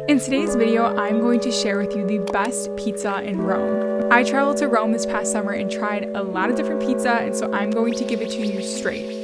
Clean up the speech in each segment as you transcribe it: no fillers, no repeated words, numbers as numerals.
In today's video, I'm going to share with you the best pizza in Rome. I traveled to Rome this past summer and tried a lot of different pizza, and so I'm going to give it to you straight.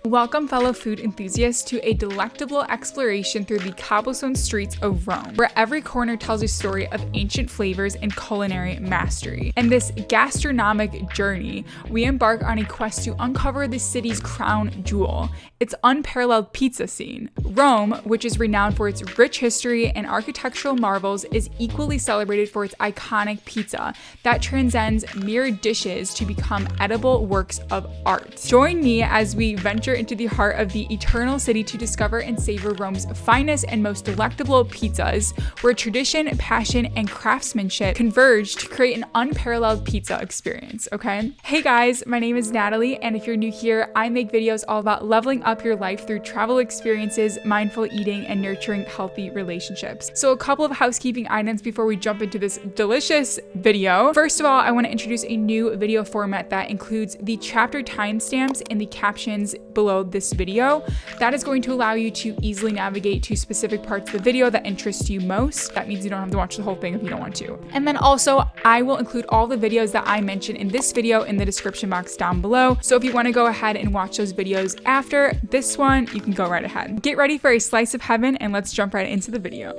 Welcome, fellow food enthusiasts, to a delectable exploration through the cobblestone streets of Rome, where every corner tells a story of ancient flavors and culinary mastery. In this gastronomic journey, we embark on a quest to uncover the city's crown jewel, its unparalleled pizza scene. Rome, which is renowned for its rich history and architectural marvels, is equally celebrated for its iconic pizza that transcends mere dishes to become edible works of art. Join me as we venture into the heart of the eternal city to discover and savor Rome's finest and most delectable pizzas, where tradition, passion, and craftsmanship converge to create an unparalleled pizza experience, okay? Hey guys, my name is Natalie, and if you're new here, I make videos all about leveling up your life through travel experiences, mindful eating, and nurturing healthy relationships. So a couple of housekeeping items before we jump into this delicious video. First of all, I want to introduce a new video format that includes the chapter timestamps in the captions below this video. That is going to allow you to easily navigate to specific parts of the video that interest you most. That means you don't have to watch the whole thing if you don't want to. And then also, I will include all the videos that I mention in this video in the description box down below. So if you want to go ahead and watch those videos after this one, you can go right ahead. Get ready for a slice of heaven, and let's jump right into the video.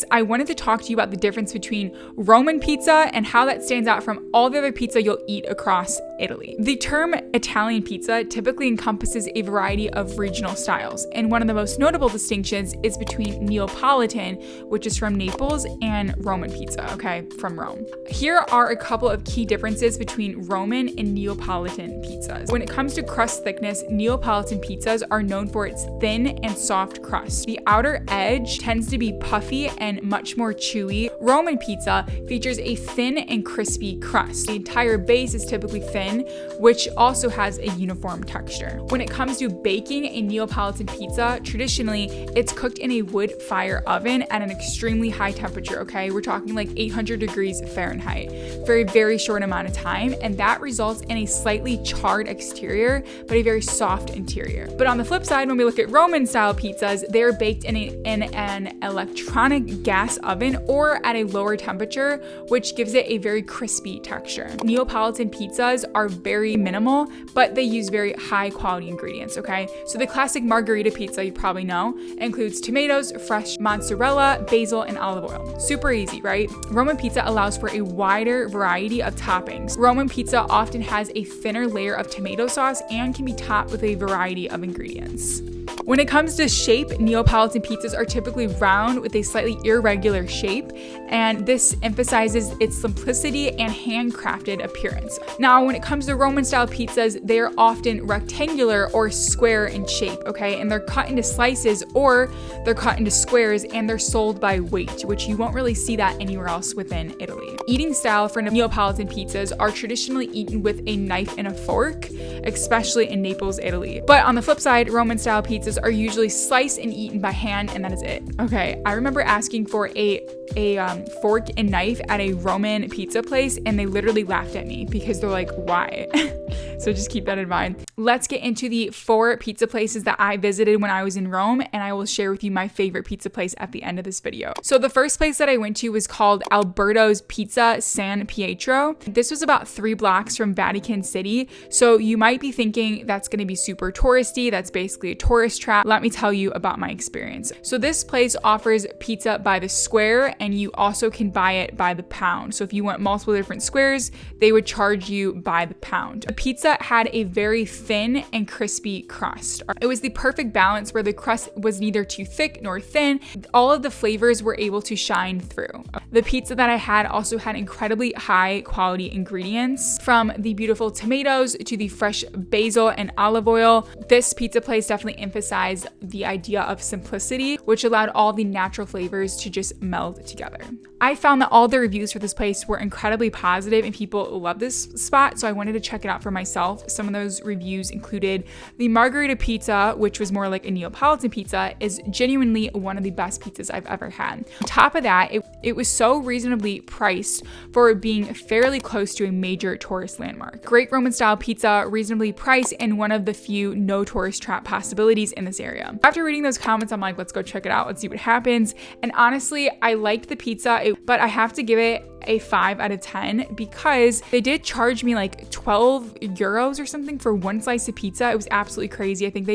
I wanted to talk to you about the difference between Roman pizza and how that stands out from all the other pizza you'll eat across Italy. The term Italian pizza typically encompasses a variety of regional styles, and one of the most notable distinctions is between neopolitan, which is from Naples, and Roman pizza, okay, from Rome. Here are a couple of key differences between Roman and Neapolitan pizzas. When it comes to crust thickness, Neapolitan pizzas are known for its thin and soft crust. The outer edge tends to be puffy and much more chewy. Roman pizza features a thin and crispy crust. The entire base is typically thin, which also has a uniform texture. When it comes to baking a Neapolitan pizza, traditionally it's cooked in a wood fire oven at an extremely high temperature, okay? We're talking like 800 degrees Fahrenheit for a very short amount of time, and that results in a slightly charred exterior, but a very soft interior. But on the flip side, when we look at Roman style pizzas, they are baked in an electronic gas oven or at a lower temperature, which gives it a very crispy texture. Neapolitan pizzas are very minimal, but they use very high quality ingredients, okay? So the classic margherita pizza you probably know includes tomatoes, fresh mozzarella, basil, and olive oil. Super easy, right? Roman pizza allows for a wider variety of toppings. Roman pizza often has a thinner layer of tomato sauce and can be topped with a variety of ingredients. When it comes to shape, Neapolitan pizzas are typically round with a slightly irregular shape, and this emphasizes its simplicity and handcrafted appearance. Now, when it comes to Roman style pizzas, they are often rectangular or square in shape, okay? And they're cut into slices or they're cut into squares, and they're sold by weight, which you won't really see that anywhere else within Italy. Eating style for Neapolitan pizzas are traditionally eaten with a knife and a fork, especially in Naples, Italy. But on the flip side, Roman style pizzas are usually sliced and eaten by hand, and that is it. Okay, I remember asking for a fork and knife at a Roman pizza place, and they literally laughed at me because they're like, why? So just keep that in mind. Let's get into the 4 pizza places that I visited when I was in Rome, and I will share with you my favorite pizza place at the end of this video. So the first place that I went to was called Alberto's Pizza San Pietro. This was about 3 blocks from Vatican City, so you might be thinking that's going to be super touristy. That's basically a tourist trap. Let me tell you about my experience. So this place offers pizza by the square, and you also can buy it by the pound. So if you want multiple different squares, they would charge you by the pound. The pizza had a very thin and crispy crust. It was the perfect balance where the crust was neither too thick nor thin. All of the flavors were able to shine through. The pizza that I had also had incredibly high quality ingredients, from the beautiful tomatoes to the fresh basil and olive oil. This pizza place definitely emphasized the idea of simplicity, which allowed all the natural flavors to just meld together. I found that all the reviews for this place were incredibly positive and people love this spot, so I wanted to check it out for myself itself, some of those reviews included the margarita pizza, which was more like a Neapolitan pizza, is genuinely one of the best pizzas I've ever had. On top of that, it was so reasonably priced for being fairly close to a major tourist landmark. Great Roman style pizza, reasonably priced, and one of the few no tourist trap possibilities in this area. After reading those comments, I'm like, let's go check it out. Let's see what happens. And honestly, I liked the pizza, but I have to give it a 5 out of 10 because they did charge me like 12 euros or something for one slice of pizza. It was absolutely crazy. I think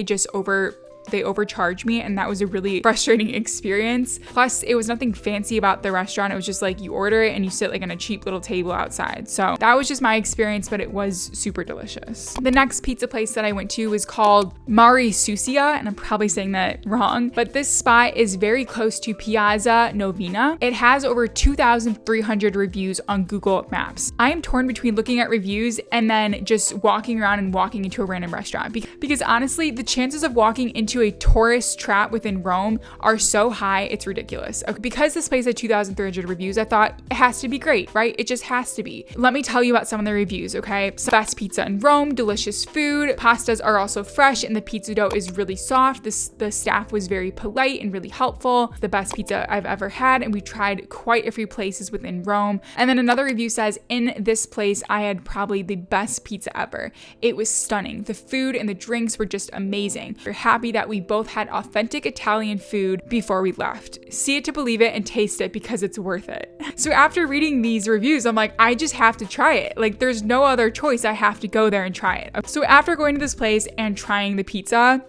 they overcharged me, and that was a really frustrating experience. Plus, it was nothing fancy about the restaurant. It was just like you order it and you sit like on a cheap little table outside. So that was just my experience, but it was super delicious. The next pizza place that I went to was called Mari Susia, and I'm probably saying that wrong, but this spot is very close to Piazza Novena. It has over 2,300 reviews on Google Maps. I am torn between looking at reviews and then just walking around and walking into a random restaurant because honestly, the chances of walking into a tourist trap within Rome are so high, it's ridiculous. Okay, because this place had 2,300 reviews, I thought it has to be great, right? It just has to be. Let me tell you about some of the reviews, okay? So, best pizza in Rome, delicious food, pastas are also fresh, and the pizza dough is really soft. The staff was very polite and really helpful. The best pizza I've ever had, and we tried quite a few places within Rome. And then another review says, in this place, I had probably the best pizza ever. It was stunning. The food and the drinks were just amazing. We're happy that we both had authentic Italian food before we left. See it to believe it and taste it because it's worth it. So after reading these reviews, I'm like, I just have to try it. Like there's no other choice. I have to go there and try it. So after going to this place and trying the pizza,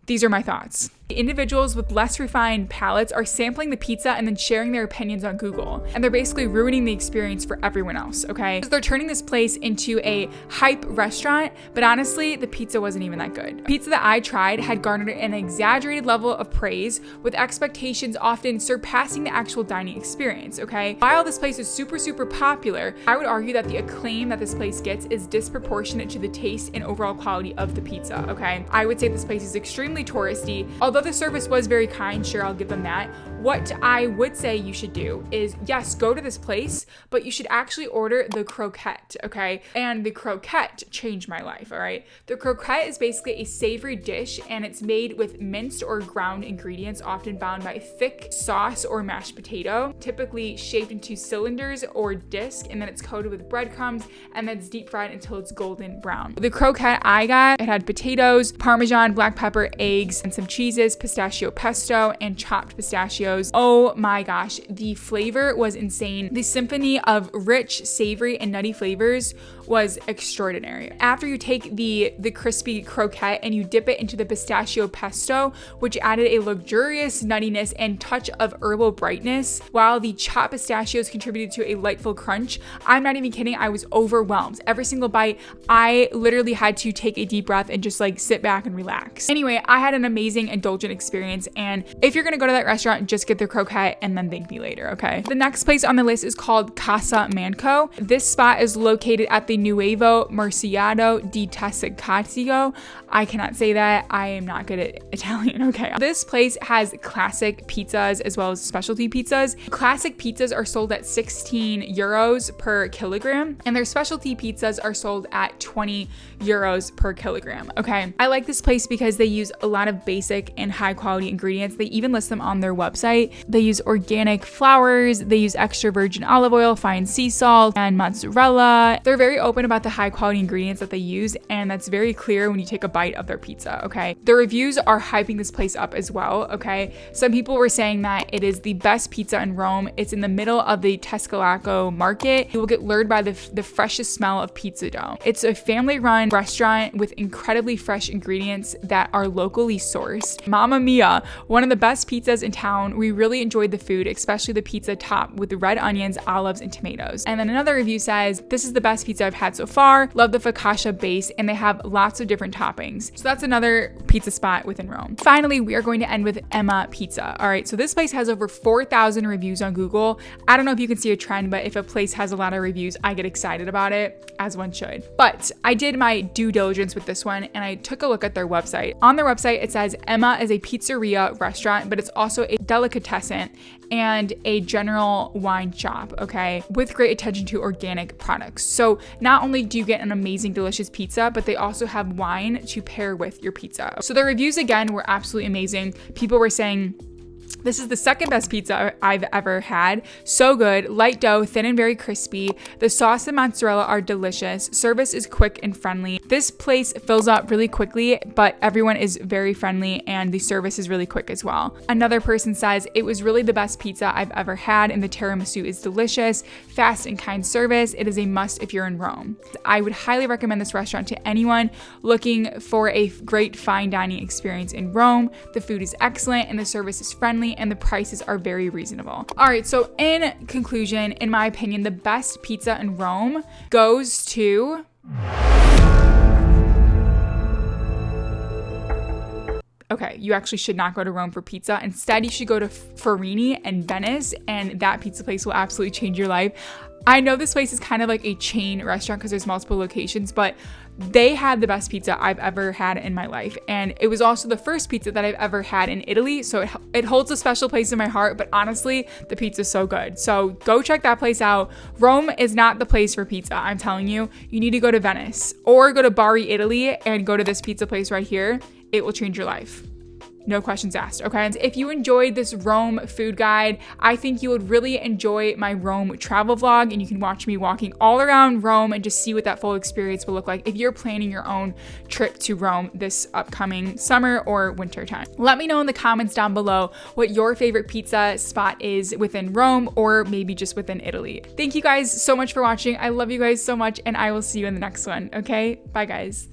these are my thoughts. Individuals with less refined palates are sampling the pizza and then sharing their opinions on Google. And they're basically ruining the experience for everyone else, okay? So they're turning this place into a hype restaurant, but honestly, the pizza wasn't even that good. The pizza that I tried had garnered an exaggerated level of praise, with expectations often surpassing the actual dining experience, okay? While this place is super, super popular, I would argue that the acclaim that this place gets is disproportionate to the taste and overall quality of the pizza, okay? I would say this place is extremely touristy. Although the service was very kind, sure, I'll give them that. What I would say you should do is, yes, go to this place, but you should actually order the croquette, okay? And the croquette changed my life, all right? The croquette is basically a savory dish, and it's made with minced or ground ingredients, often bound by thick sauce or mashed potato, typically shaped into cylinders or disc, and then it's coated with breadcrumbs, and then it's deep fried until it's golden brown. The croquette I got, it had potatoes, Parmesan, black pepper, eggs, and some cheeses, pistachio pesto, and chopped pistachios. Oh my gosh, the flavor was insane. The symphony of rich, savory, and nutty flavors was extraordinary. After you take the crispy croquette and you dip it into the pistachio pesto, which added a luxurious nuttiness and touch of herbal brightness, while the chopped pistachios contributed to a delightful crunch, I'm not even kidding, I was overwhelmed. Every single bite, I literally had to take a deep breath and just like sit back and relax. Anyway, I had an amazing indulgent experience, and if you're gonna go to that restaurant, just get the croquette and then thank me later, okay? The next place on the list is called Casa Manco. This spot is located at the Nuevo Merciado di Tessicatio. I cannot say that. I am not good at Italian, okay? This place has classic pizzas as well as specialty pizzas. Classic pizzas are sold at 16 euros per kilogram, and their specialty pizzas are sold at 20 euros per kilogram, okay? I like this place because they use a lot of basic and high quality ingredients. They even list them on their website. They use organic flours, they use extra virgin olive oil, fine sea salt, and mozzarella. They're very open about the high quality ingredients that they use, and that's very clear when you take a bite of their pizza, okay? The reviews are hyping this place up as well, okay? Some people were saying that it is the best pizza in Rome. It's in the middle of the Tessicatio market. You will get lured by the freshest smell of pizza dough. It's a family-run restaurant with incredibly fresh ingredients that are locally sourced. Mamma mia, one of the best pizzas in town. We really enjoyed the food, especially the pizza topped with red onions, olives, and tomatoes. And then another review says, this is the best pizza I've had so far. Love the focaccia base, and they have lots of different toppings. So that's another pizza spot within Rome. Finally, we are going to end with Emma Pizza. All right, so this place has over 4,000 reviews on Google. I don't know if you can see a trend, but if a place has a lot of reviews, I get excited about it, as one should. But I did my due diligence with this one, and I took a look at their website. On their website, it says Emma is a pizzeria restaurant, but it's also a delicatessen and a general wine shop, okay, with great attention to organic products. So not only do you get an amazing, delicious pizza, but they also have wine to pair with your pizza. So the reviews, again, were absolutely amazing. People were saying, this is the second best pizza I've ever had. So good. Light dough, thin and very crispy. The sauce and mozzarella are delicious. Service is quick and friendly. This place fills up really quickly, but everyone is very friendly and the service is really quick as well. Another person says, it was really the best pizza I've ever had and the tiramisu is delicious. Fast and kind service. It is a must if you're in Rome. I would highly recommend this restaurant to anyone looking for a great fine dining experience in Rome. The food is excellent and the service is friendly and the prices are very reasonable. All right, so in conclusion, in my opinion, the best pizza in Rome goes to... Okay, you actually should not go to Rome for pizza. Instead, you should go to Farini and Venice, and that pizza place will absolutely change your life. I know this place is kind of like a chain restaurant because there's multiple locations, but they had the best pizza I've ever had in my life. And it was also the first pizza that I've ever had in Italy. So it holds a special place in my heart, but honestly, the pizza's so good. So go check that place out. Rome is not the place for pizza. I'm telling you, you need to go to Venice or go to Bari, Italy and go to this pizza place right here. It will change your life. No questions asked, okay? And if you enjoyed this Rome food guide, I think you would really enjoy my Rome travel vlog, and you can watch me walking all around Rome and just see what that full experience will look like if you're planning your own trip to Rome this upcoming summer or winter time. Let me know in the comments down below what your favorite pizza spot is within Rome or maybe just within Italy. Thank you guys so much for watching. I love you guys so much, and I will see you in the next one, okay? Bye, guys.